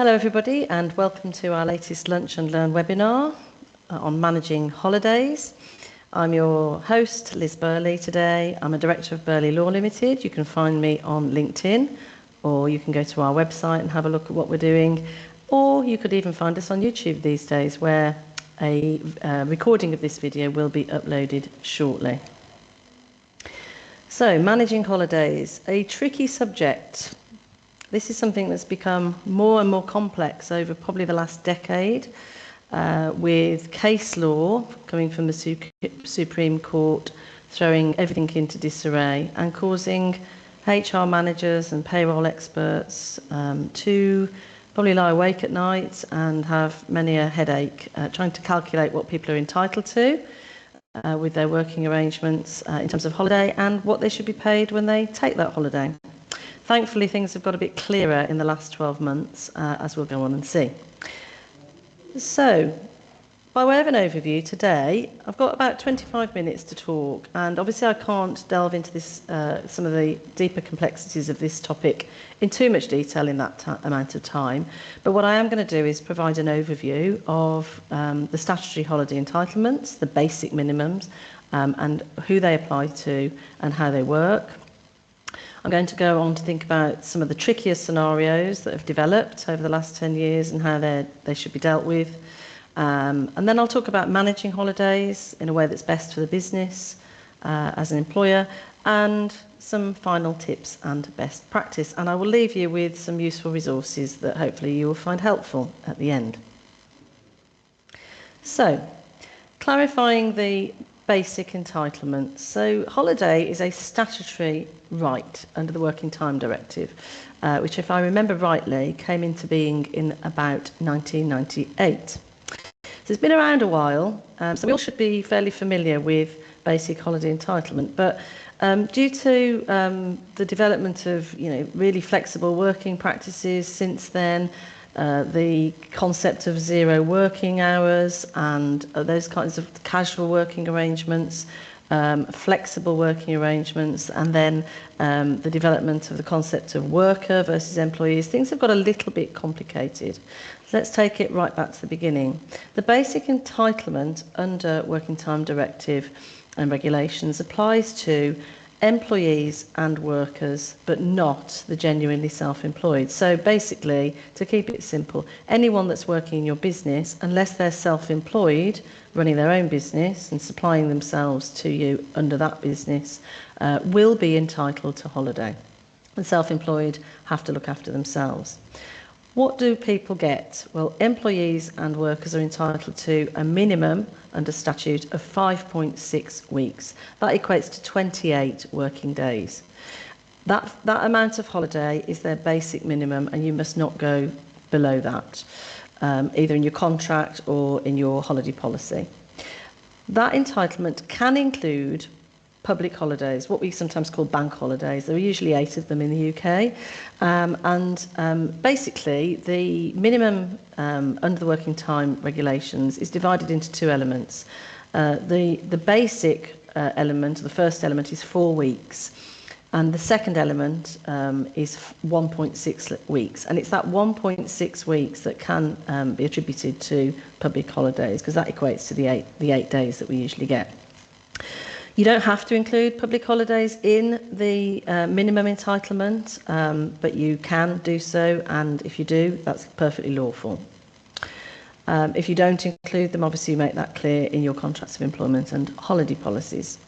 Hello everybody and welcome to our latest Lunch and Learn webinar on managing holidays. I'm your host Liz Burley today. I'm a director of Burley Law Limited. You can find me on LinkedIn, or you can go to our website and have a look at what we're doing, or you could even find us on YouTube these days, where a recording of this video will be uploaded shortly. So, managing holidays, a tricky subject. This is something that's become more and more complex over probably the last decade, with case law coming from the Supreme Court throwing everything into disarray and causing HR managers and payroll experts to probably lie awake at night and have many a headache trying to calculate what people are entitled to with their working arrangements in terms of holiday and what they should be paid when they take that holiday. Thankfully, things have got a bit clearer in the last 12 months, as we'll go on and see. So, by way of an overview, today I've got about 25 minutes to talk, and obviously I can't delve into this, some of the deeper complexities of this topic in too much detail in that amount of time. But what I am going to do is provide an overview of the statutory holiday entitlements, the basic minimums, and who they apply to and how they work. I'm going to go on to think about some of the trickier scenarios that have developed over the last 10 years and how they should be dealt with. And then I'll talk about managing holidays in a way that's best for the business as an employer, and some final tips and best practice. And I will leave you with some useful resources that hopefully you will find helpful at the end. So, clarifying the basic entitlements. So holiday is a statutory right under the Working Time Directive, which, if I remember rightly, came into being in about 1998. So it's been around a while, so we all should be fairly familiar with basic holiday entitlement, but due to the development of really flexible working practices since then, the concept of zero working hours and those kinds of casual working arrangements, flexible working arrangements, and then the development of the concept of worker versus employees, things have got a little bit complicated. Let's take it right back to the beginning. The basic entitlement under Working Time Directive and regulations applies to employees and workers, but not the genuinely self-employed. So basically, to keep it simple, anyone that's working in your business, unless they're self-employed, running their own business and supplying themselves to you under that business, will be entitled to holiday. And self-employed have to look after themselves. What do people get? Well, employees and workers are entitled to a minimum under statute of 5.6 weeks. That equates to 28 working days. That amount of holiday is their basic minimum, and you must not go below that, either in your contract or in your holiday policy. That entitlement can include public holidays, what we sometimes call bank holidays. There are usually 8 of them in the UK, basically the minimum under the working time regulations is divided into 2 elements. The basic element, the first element, is 4 weeks, and the second element is 1.6 weeks, and it's that 1.6 weeks that can be attributed to public holidays, because that equates to the eight days that we usually get. You don't have to include public holidays in the minimum entitlement, but you can do so, and if you do, that's perfectly lawful. If you don't include them, obviously you make that clear in your contracts of employment and holiday policies.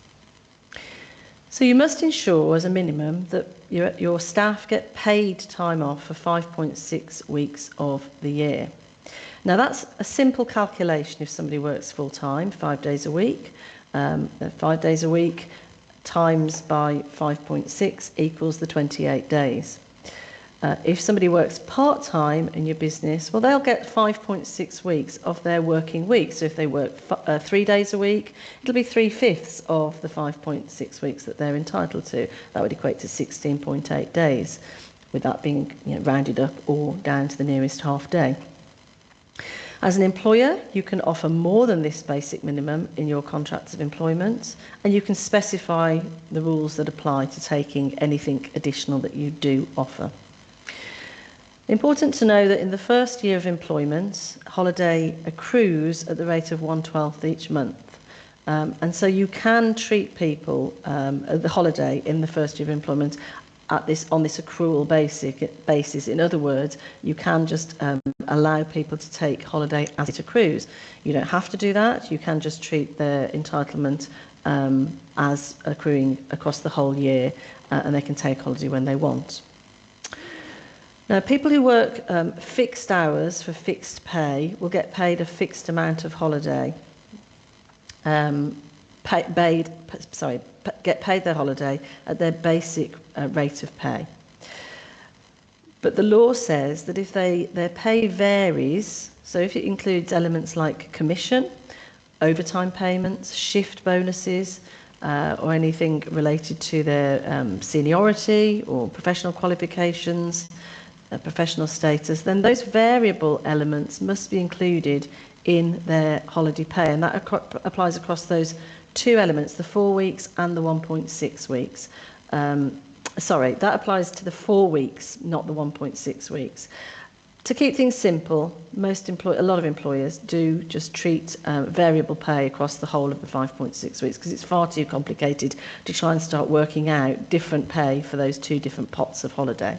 So you must ensure as a minimum that your staff get paid time off for 5.6 weeks of the year. Now that's a simple calculation if somebody works full-time, 5 days a week. 5 days a week times by 5.6 equals the 28 days. If somebody works part-time in your business, well, they'll get 5.6 weeks of their working week. So if they work 3 days a week, it'll be 3/5 of the 5.6 weeks that they're entitled to. That would equate to 16.8 days, with that being rounded up or down to the nearest half day. As an employer, you can offer more than this basic minimum in your contracts of employment, and you can specify the rules that apply to taking anything additional that you do offer. Important to know that in the first year of employment, holiday accrues at the rate of 1/12 each month. And so you can treat people the holiday in the first year of employment on this accrual basis. In other words, you can just allow people to take holiday as it accrues. You don't have to do that. You can just treat their entitlement as accruing across the whole year, and they can take holiday when they want. Now, people who work fixed hours for fixed pay will get paid a fixed amount of holiday. Get paid their holiday at their basic rate of pay. But the law says that if their pay varies, so if it includes elements like commission, overtime payments, shift bonuses, or anything related to their seniority or professional qualifications, professional status, then those variable elements must be included in their holiday pay, and that applies across those two elements, the 4 weeks and the 1.6 weeks. That applies to the 4 weeks, not the 1.6 weeks. To keep things simple, a lot of employers do just treat variable pay across the whole of the 5.6 weeks, because it's far too complicated to try and start working out different pay for those two different pots of holiday.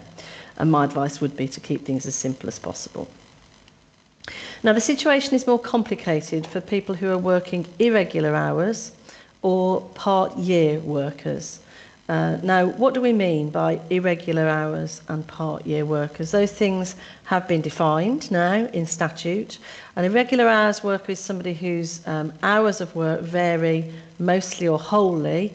And my advice would be to keep things as simple as possible. Now, the situation is more complicated for people who are working irregular hours or part-year workers. Now, what do we mean by irregular hours and part-year workers? Those things have been defined now in statute. An irregular hours worker is somebody whose hours of work vary mostly or wholly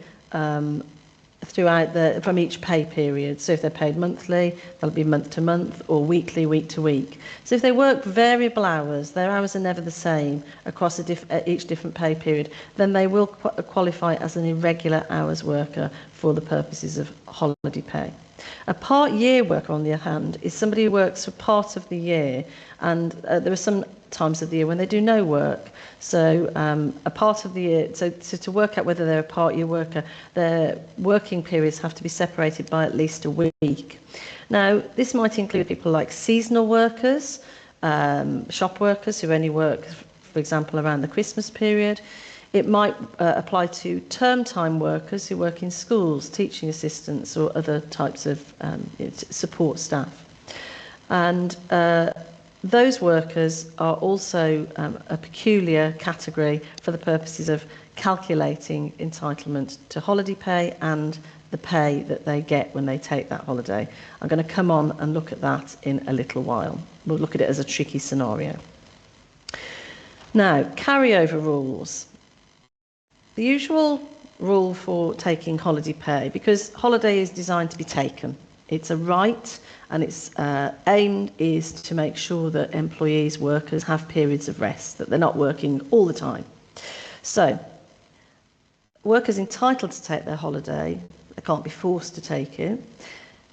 from each pay period. So if they're paid monthly, they'll be month to month, or weekly, week to week. So if they work variable hours, their hours are never the same across each different pay period, then they will qualify as an irregular hours worker for the purposes of holiday pay. A part-year worker, on the other hand, is somebody who works for part of the year, and there are some times of the year when they do no work. So a part of the year, so to work out whether they're a part-year worker, their working periods have to be separated by at least a week. Now, this might include people like seasonal workers, shop workers who only work, for example, around the Christmas period. It might apply to term time workers who work in schools, teaching assistants, or other types of support staff. And those workers are also a peculiar category for the purposes of calculating entitlement to holiday pay and the pay that they get when they take that holiday. I'm going to come on and look at that in a little while. We'll look at it as a tricky scenario. Now, carryover rules. The usual rule for taking holiday pay, because holiday is designed to be taken. It's a right, and its aim is to make sure that employees, workers have periods of rest, that they're not working all the time. So, workers entitled to take their holiday, they can't be forced to take it.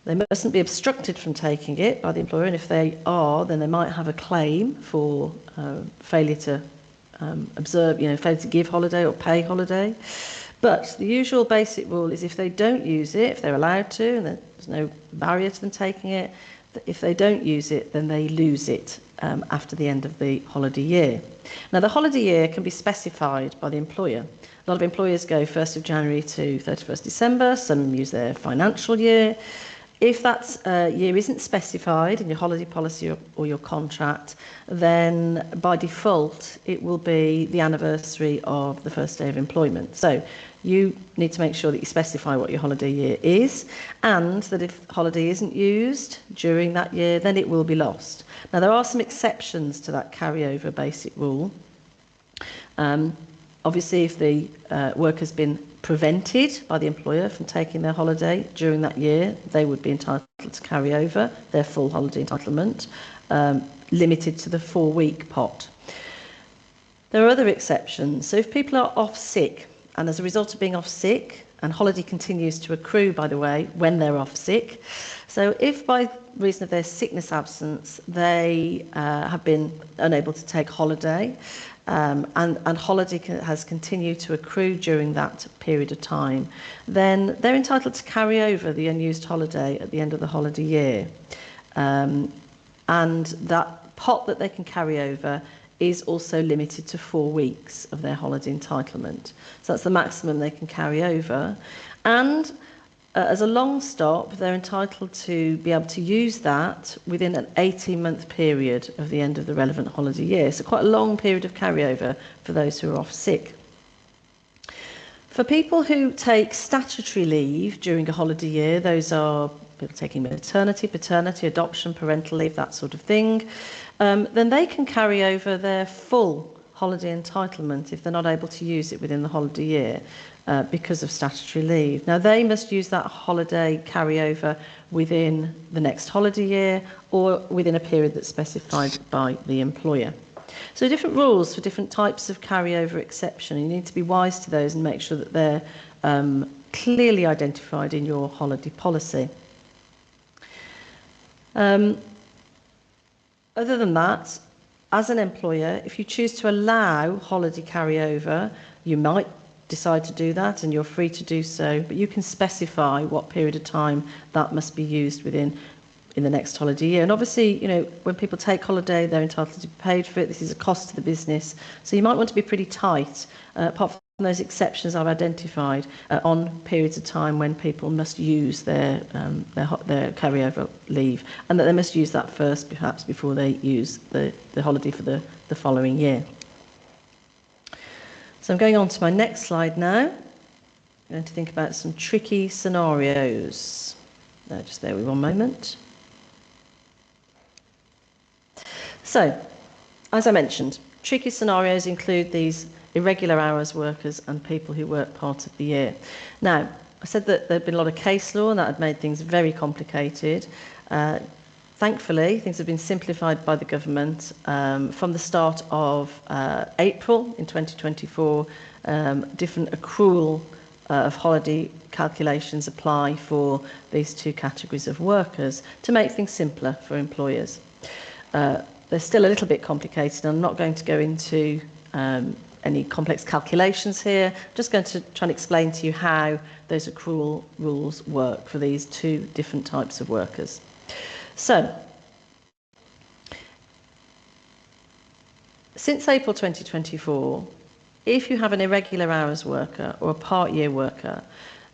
They mustn't be obstructed from taking it by the employer, and if they are, then they might have a claim for failure to failure to give holiday or pay holiday. But the usual basic rule is if they don't use it, if they're allowed to, and there's no barrier to them taking it, if they don't use it, then they lose it after the end of the holiday year. Now, the holiday year can be specified by the employer. A lot of employers go 1st of January to 31st December. Some use their financial year. If that year isn't specified in your holiday policy or your contract, then by default it will be the anniversary of the first day of employment. So you need to make sure that you specify what your holiday year is, and that if holiday isn't used during that year, then it will be lost. Now, there are some exceptions to that carryover basic rule. Obviously, if the worker's been prevented by the employer from taking their holiday during that year, they would be entitled to carry over their full holiday entitlement, limited to the 4-week pot. There are other exceptions. So if people are off sick, and as a result of being off sick, and holiday continues to accrue, by the way, when they're off sick, so if by reason of their sickness absence they have been unable to take holiday, and holiday has continued to accrue during that period of time, then they're entitled to carry over the unused holiday at the end of the holiday year. and that pot that they can carry over is also limited to 4 weeks of their holiday entitlement. So that's the maximum they can carry over. And as a long stop, they're entitled to be able to use that within an 18-month period of the end of the relevant holiday year. So quite a long period of carryover for those who are off sick. For people who take statutory leave during a holiday year, those are people taking maternity, paternity, adoption, parental leave, that sort of thing, then they can carry over their full holiday entitlement if they're not able to use it within the holiday year because of statutory leave. Now, they must use that holiday carryover within the next holiday year or within a period that's specified by the employer. So different rules for different types of carryover exception. You need to be wise to those and make sure that they're clearly identified in your holiday policy. Other than that, as an employer, if you choose to allow holiday carryover, you might decide to do that and you're free to do so, but you can specify what period of time that must be used within in the next holiday year. And obviously, you know, when people take holiday, they're entitled to be paid for it. This is a cost to the business. So you might want to be pretty tight, apart from those exceptions I've identified, on periods of time when people must use their carryover leave, and that they must use that first, perhaps, before they use the holiday for the following year. So I'm going on to my next slide now. I'm going to think about some tricky scenarios. Just bear with me one moment. So, as I mentioned, tricky scenarios include these irregular hours workers and people who work part of the year. Now, I said that there had been a lot of case law and that had made things very complicated. Thankfully, things have been simplified by the government. From the start of April in 2024, different accrual of holiday calculations apply for these two categories of workers to make things simpler for employers. They're still a little bit complicated. I'm not going to go into any complex calculations here. I'm just going to try and explain to you how those accrual rules work for these two different types of workers. So, since April 2024, if you have an irregular hours worker or a part-year worker,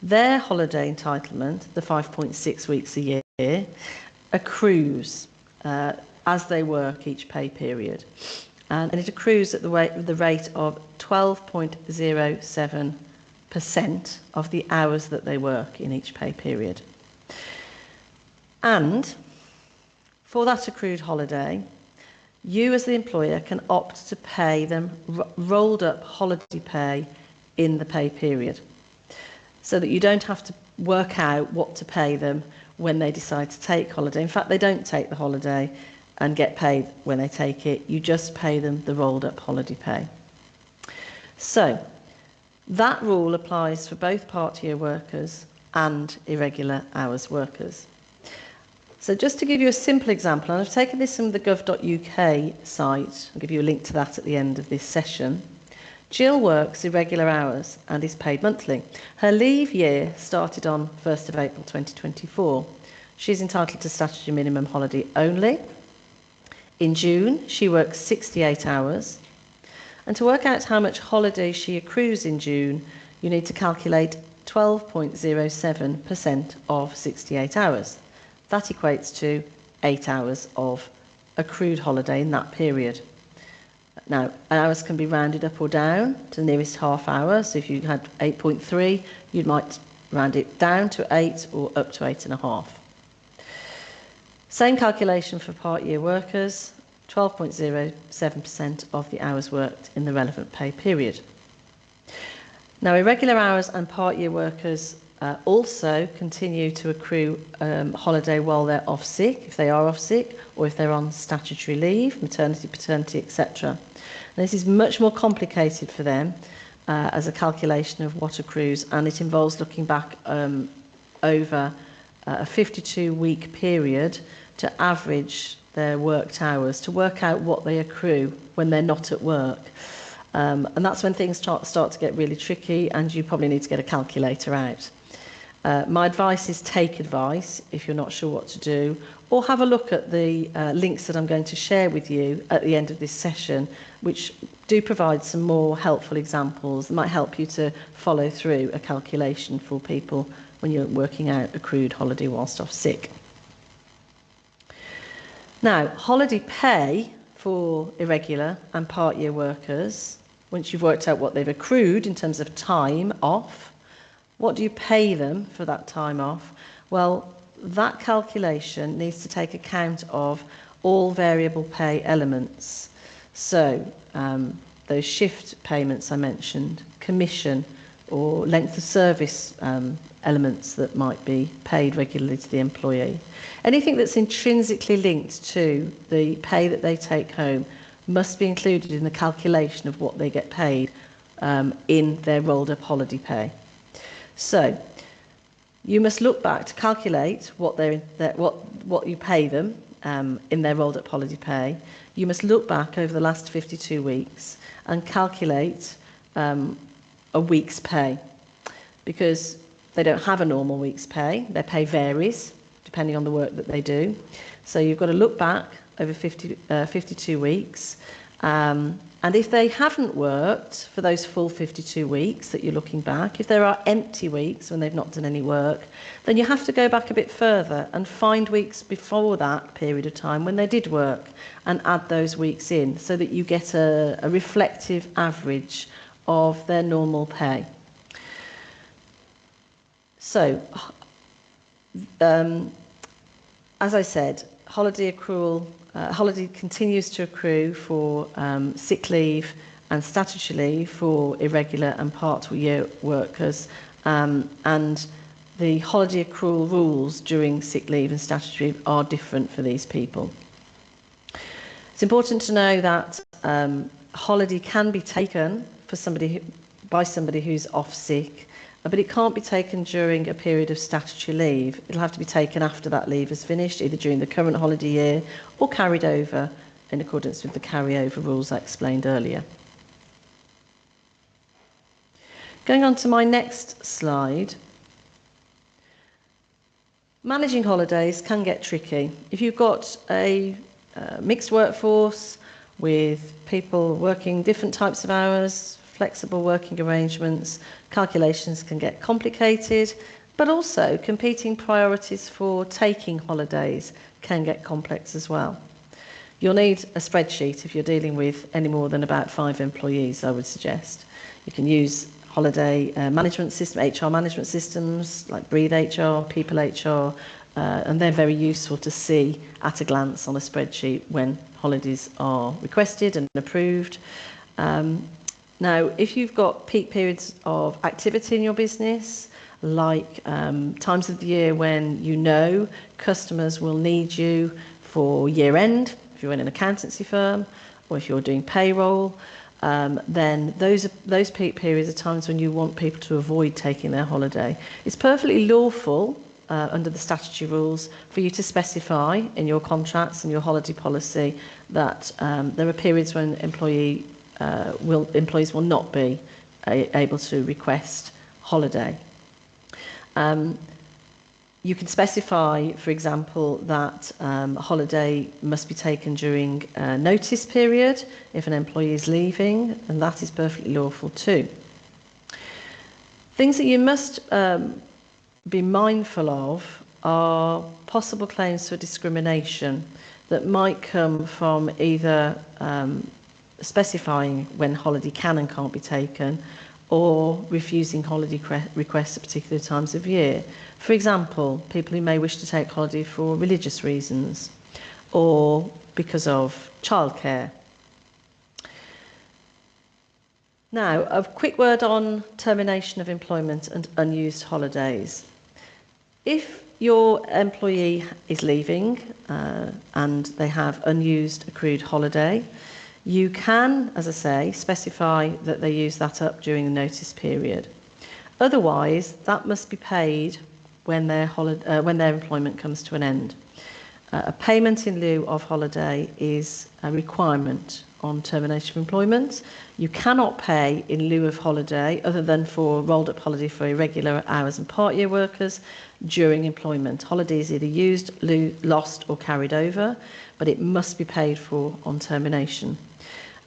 their holiday entitlement, the 5.6 weeks a year, accrues as they work each pay period. And it accrues at the rate of 12.07% of the hours that they work in each pay period. And for that accrued holiday, you as the employer can opt to pay them rolled up holiday pay in the pay period, so that you don't have to work out what to pay them when they decide to take holiday. In fact, they don't take the holiday and get paid when they take it. You just pay them the rolled up holiday pay. So that rule applies for both part-year workers and irregular hours workers. So just to give you a simple example, and I've taken this from the gov.uk site, I'll give you a link to that at the end of this session. Jill works irregular hours and is paid monthly. Her leave year started on 1st of April 2024. She's entitled to statutory minimum holiday only. In June, she works 68 hours. And to work out how much holiday she accrues in June, you need to calculate 12.07% of 68 hours. That equates to 8 hours of accrued holiday in that period. Now, hours can be rounded up or down to the nearest half hour. So if you had 8.3, you might round it down to 8 or up to 8.5. Same calculation for part-year workers, 12.07% of the hours worked in the relevant pay period. Now, irregular hours and part-year workers also continue to accrue holiday while they're off sick, if they are off sick, or if they're on statutory leave, maternity, paternity, etc. This is much more complicated for them as a calculation of what accrues, and it involves looking back over a 52-week period to average their worked hours to work out what they accrue when they're not at work. And that's when things start to get really tricky, and you probably need to get a calculator out. My advice is take advice if you're not sure what to do, or have a look at the links that I'm going to share with you at the end of this session, which do provide some more helpful examples that might help you to follow through a calculation for people when you're working out accrued holiday whilst off sick. Now, holiday pay for irregular and part-year workers, once you've worked out what they've accrued in terms of time off, what do you pay them for that time off? Well, that calculation needs to take account of all variable pay elements. So those shift payments I mentioned, commission or length of service elements that might be paid regularly to the employee. Anything that's intrinsically linked to the pay that they take home must be included in the calculation of what they get paid in their rolled up holiday pay. So you must look back to calculate what you pay them in their rolled up holiday pay. You must look back over the last 52 weeks and calculate a week's pay, because they don't have a normal week's pay. Their pay varies depending on the work that they do. So you've got to look back over 52 weeks. And if they haven't worked for those full 52 weeks that you're looking back, if there are empty weeks when they've not done any work, then you have to go back a bit further and find weeks before that period of time when they did work and add those weeks in so that you get a reflective average of their normal pay. So, as I said, holiday accrual, holiday continues to accrue for sick leave and statutory leave for irregular and part-year workers, and the holiday accrual rules during sick leave and statutory leave are different for these people. It's important to know that holiday can be taken by somebody who's off sick, but it can't be taken during a period of statutory leave. It'll have to be taken after that leave is finished, either during the current holiday year or carried over in accordance with the carryover rules I explained earlier. Going on to my next slide. Managing holidays can get tricky. If you've got a mixed workforce with people working different types of hours, flexible working arrangements, calculations can get complicated, but also competing priorities for taking holidays can get complex as well. You'll need a spreadsheet if you're dealing with any more than about 5 employees, I would suggest. You can use holiday management system, HR management systems like Breathe HR, People HR, and they're very useful to see at a glance on a spreadsheet when holidays are requested and approved. Now, if you've got peak periods of activity in your business, like times of the year when you know customers will need you for year end, if you're in an accountancy firm, or if you're doing payroll, then those peak periods are times when you want people to avoid taking their holiday. It's perfectly lawful under the statutory rules for you to specify in your contracts and your holiday policy that there are periods when employees will not be able to request holiday. You can specify, for example, that a holiday must be taken during a notice period if an employee is leaving, and that is perfectly lawful too. Things that you must be mindful of are possible claims for discrimination that might come from either specifying when holiday can and can't be taken, or refusing holiday requests at particular times of year. For example, people who may wish to take holiday for religious reasons or because of childcare. Now, a quick word on termination of employment and unused holidays. If your employee is leaving and they have unused accrued holiday, you can, as I say, specify that they use that up during the notice period. Otherwise, that must be paid when their employment comes to an end. A payment in lieu of holiday is a requirement on termination of employment. You cannot pay in lieu of holiday other than for rolled up holiday for irregular hours and part-year workers during employment. Holiday is either used, lost or carried over, but it must be paid for on termination.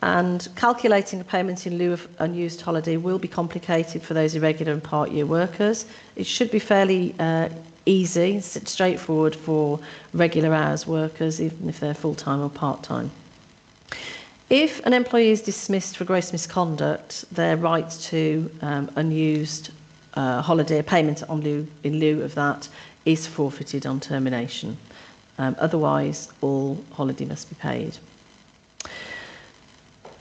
And calculating a payment in lieu of unused holiday will be complicated for those irregular and part-year workers. It should be fairly easy, straightforward for regular hours workers, even if they're full-time or part-time. If an employee is dismissed for gross misconduct, their right to unused holiday, a payment in lieu of that, is forfeited on termination. Otherwise, all holiday must be paid.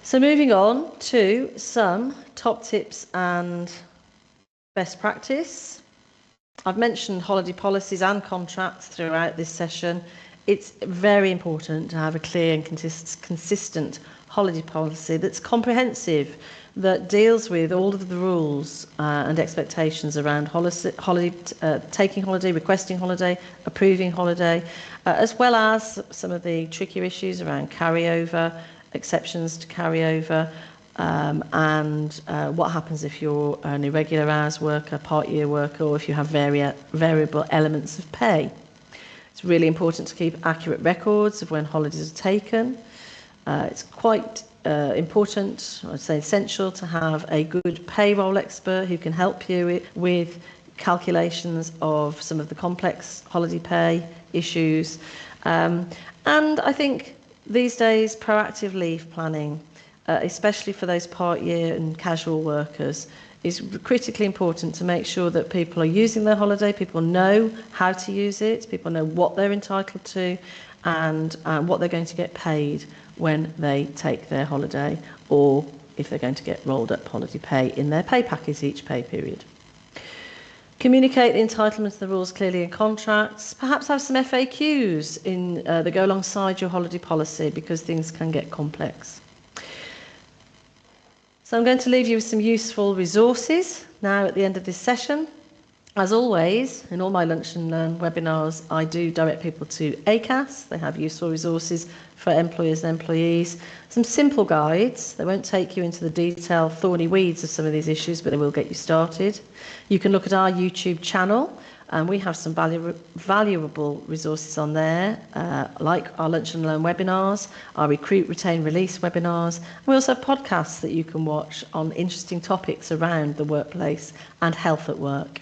So moving on to some top tips and best practice. I've mentioned holiday policies and contracts throughout this session. It's very important to have a clear and consistent holiday policy that's comprehensive, that deals with all of the rules and expectations around taking holiday, requesting holiday, approving holiday, as well as some of the trickier issues around carryover, exceptions to carryover, and what happens if you're an irregular hours worker, part-year worker, or if you have variable elements of pay. It's really important to keep accurate records of when holidays are taken. It's quite important, I'd say essential, to have a good payroll expert who can help you with calculations of some of the complex holiday pay issues. And I think these days, proactive leave planning, especially for those part-year and casual workers, is critically important to make sure that people are using their holiday, people know how to use it, people know what they're entitled to, and what they're going to get paid when they take their holiday, or if they're going to get rolled up holiday pay in their pay package each pay period. Communicate the entitlements and the rules clearly in contracts. Perhaps have some FAQs that go alongside your holiday policy, because things can get complex. So I'm going to leave you with some useful resources now at the end of this session. As always, in all my Lunch and Learn webinars, I do direct people to ACAS. They have useful resources for employers and employees. Some simple guides. They won't take you into the detailed, thorny weeds of some of these issues, but they will get you started. You can look at our YouTube channel, and we have some valuable resources on there, like our Lunch and Learn webinars, our Recruit, Retain, Release webinars. We also have podcasts that you can watch on interesting topics around the workplace and health at work.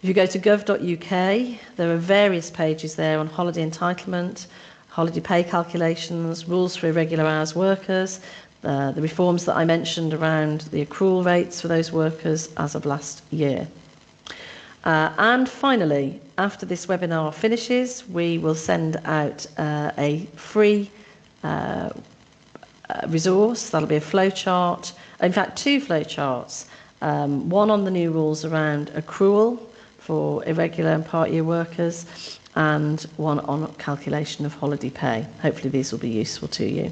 If you go to gov.uk, there are various pages there on holiday entitlement, holiday pay calculations, rules for irregular hours workers, the reforms that I mentioned around the accrual rates for those workers as of last year. And finally, after this webinar finishes, we will send out a free resource. That'll be a flowchart, in fact, two flowcharts, one on the new rules around accrual for irregular and part-year workers, and one on calculation of holiday pay. Hopefully these will be useful to you.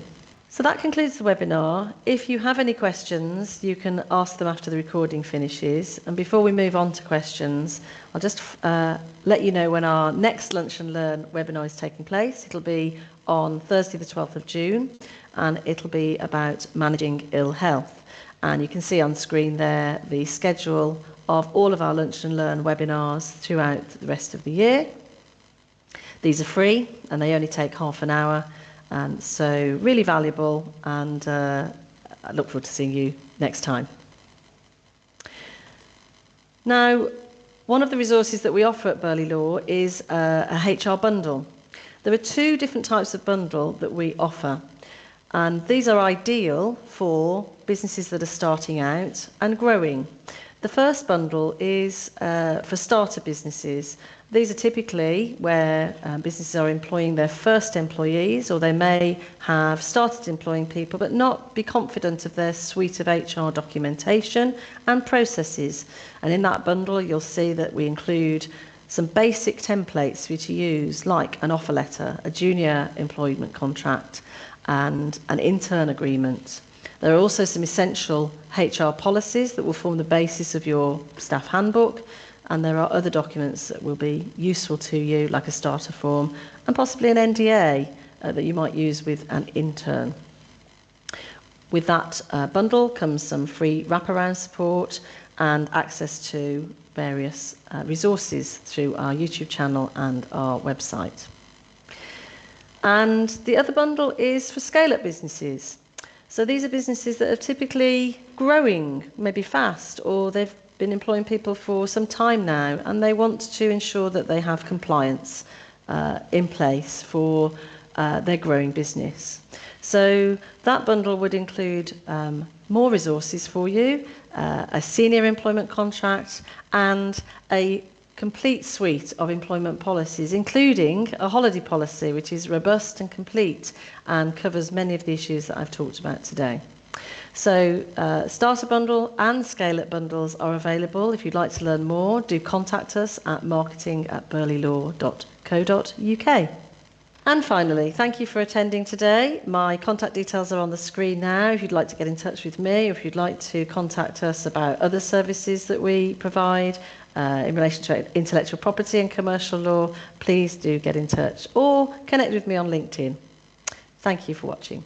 So that concludes the webinar. If you have any questions, you can ask them after the recording finishes. And before we move on to questions, I'll just let you know when our next Lunch and Learn webinar is taking place. It'll be on Thursday the 12th of June, and it'll be about managing ill health. And you can see on screen there the schedule of all of our Lunch and Learn webinars throughout the rest of the year. These are free and they only take half an hour, and so really valuable, and I look forward to seeing you next time. Now, one of the resources that we offer at Burley Law is a HR bundle. There are two different types of bundle that we offer, and these are ideal for businesses that are starting out and growing. The first bundle is for starter businesses. These are typically where businesses are employing their first employees, or they may have started employing people but not be confident of their suite of HR documentation and processes. And in that bundle, you'll see that we include some basic templates for you to use, like an offer letter, a junior employment contract, and an intern agreement. There are also some essential HR policies that will form the basis of your staff handbook, and there are other documents that will be useful to you, like a starter form and possibly an NDA that you might use with an intern. With that bundle comes some free wraparound support and access to various resources through our YouTube channel and our website. And the other bundle is for scale-up businesses. So these are businesses that are typically growing, maybe fast, or they've been employing people for some time now, and they want to ensure that they have compliance in place for their growing business. So that bundle would include more resources for you, a senior employment contract, and a complete suite of employment policies, including a holiday policy, which is robust and complete and covers many of the issues that I've talked about today. So starter bundle and scale-up bundles are available. If you'd like to learn more, do contact us at marketing@burleylaw.co.uk. And finally, thank you for attending today. My contact details are on the screen now if you'd like to get in touch with me, or if you'd like to contact us about other services that we provide in relation to intellectual property and commercial law, please do get in touch or connect with me on LinkedIn. Thank you for watching.